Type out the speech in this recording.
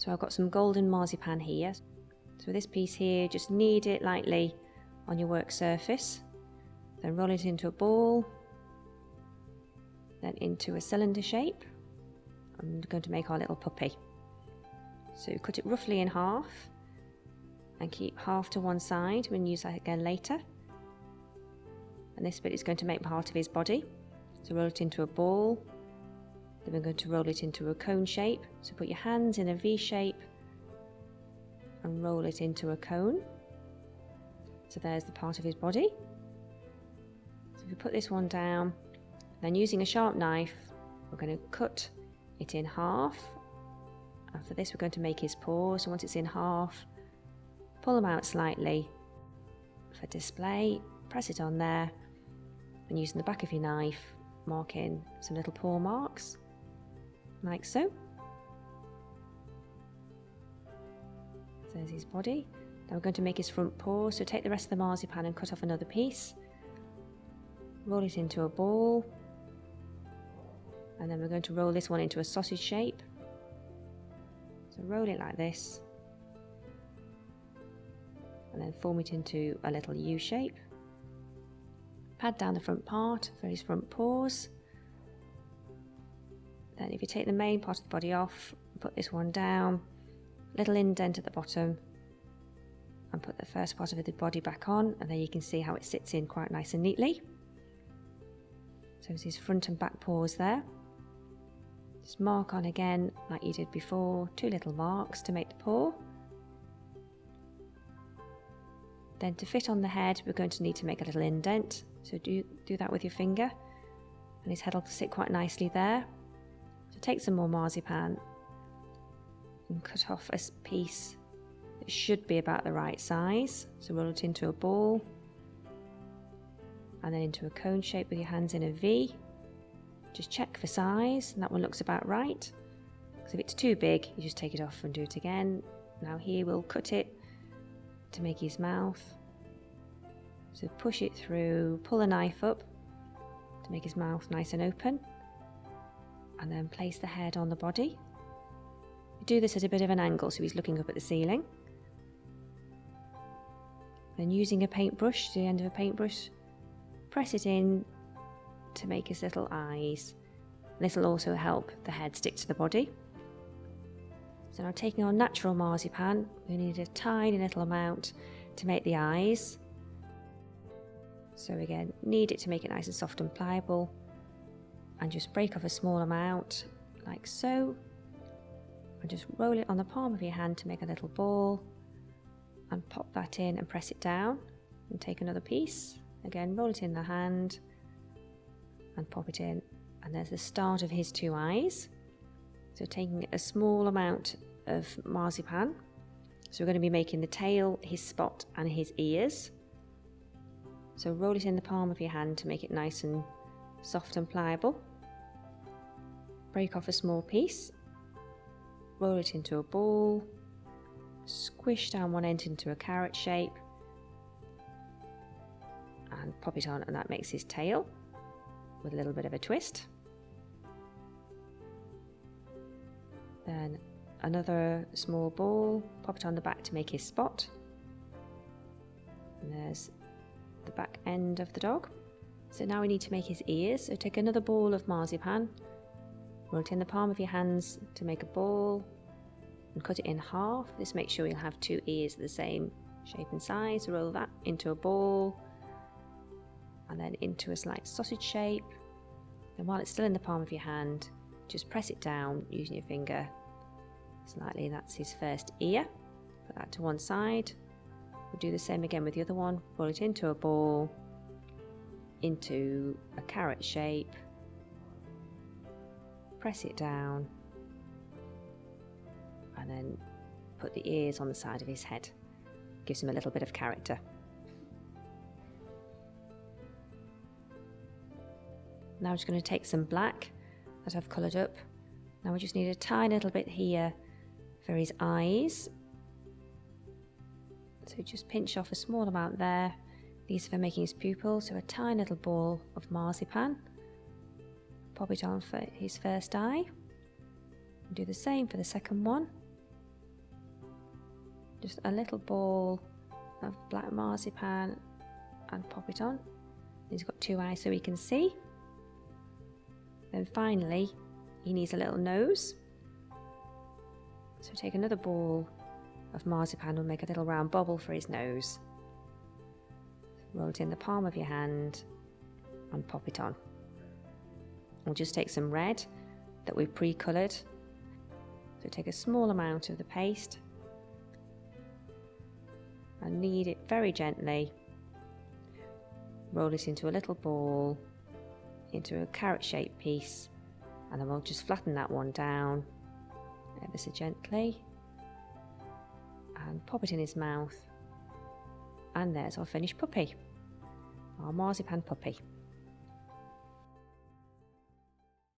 So I've got some golden marzipan here. So this piece here, just knead it lightly on your work surface, then roll it into a ball, then into a cylinder shape. I'm going to make our little puppy. So cut it roughly in half and keep half to one side. We'll use that again later. And this bit is going to make part of his body. So roll it into a ball, then we're going to roll it into a cone shape. So put your hands in a V shape and roll it into a cone. So there's the part of his body. So if we put this one down, then using a sharp knife, we're going to cut it in half. And for this, we're going to make his paws. So once it's in half, pull them out slightly for display, press it on there, and using the back of your knife, mark in some little paw marks, like so. There's his body. Now we're going to make his front paw, so take the rest of the marzipan and cut off another piece. Roll it into a ball. And then we're going to roll this one into a sausage shape. So roll it like this. And then form it into a little U shape. Pad down the front part for his front paws. Then if you take the main part of the body off, put this one down, little indent at the bottom, and put the first part of the body back on, and there you can see how it sits in quite nice and neatly. So there's his front and back paws there. Just mark on again like you did before, 2 little marks to make the paw. Then to fit on the head, we're going to need to make a little indent, so do that with your finger, and his head will sit quite nicely there. So take some more marzipan and cut off a piece that should be about the right size. So roll it into a ball and then into a cone shape with your hands in a V. Just check for size, and that one looks about right. So if it's too big, you just take it off and do it again. Now here we'll cut it to make his mouth. So push it through, pull the knife up to make his mouth nice and open, and then place the head on the body. You do this at a bit of an angle so he's looking up at the ceiling. Then using a paintbrush, the end of a paintbrush, press it in to make his little eyes. This will also help the head stick to the body. So now taking our natural marzipan, we need a tiny little amount to make the eyes. So again, knead it to make it nice and soft and pliable, and just break off a small amount like so, and just roll it on the palm of your hand to make a little ball, and pop that in and press it down, and take another piece, again roll it in the hand and pop it in, and there's the start of his 2 eyes. So taking a small amount of marzipan, so we're going to be making the tail, his spot and his ears. So roll it in the palm of your hand to make it nice and soft and pliable. Break off a small piece, roll it into a ball, squish down one end into a carrot shape, and pop it on, and that makes his tail with a little bit of a twist. Then another small ball, pop it on the back to make his spot. And there's the back end of the dog. So now we need to make his ears. So take another ball of marzipan, roll it in the palm of your hands to make a ball, and cut it in half. This makes sure you'll have 2 ears the same shape and size. Roll that into a ball, and then into a slight sausage shape. And while it's still in the palm of your hand, just press it down using your finger slightly. That's his first ear. Put that to one side. We'll do the same again with the other one. Roll it into a ball, into a carrot shape, press it down, and then put the ears on the side of his head. Gives him a little bit of character. Now I'm just going to take some black that I've coloured up. Now we just need a tiny little bit here for his eyes. So just pinch off a small amount there. These are for making his pupil, so a tiny little ball of marzipan. Pop it on for his first eye. And do the same for the second one. just a little ball of black marzipan and pop it on. He's got two eyes so he can see. Then finally, he needs a little nose. So take another ball of marzipan and make a little round bubble for his nose. Roll it in the palm of your hand and pop it on. We'll just take some red that we've pre-coloured. So take a small amount of the paste and knead it very gently. Roll it into a little ball, into a carrot-shaped piece, and then we'll just flatten that one down ever so gently and pop it in his mouth. And there's our finished puppy, our marzipan puppy.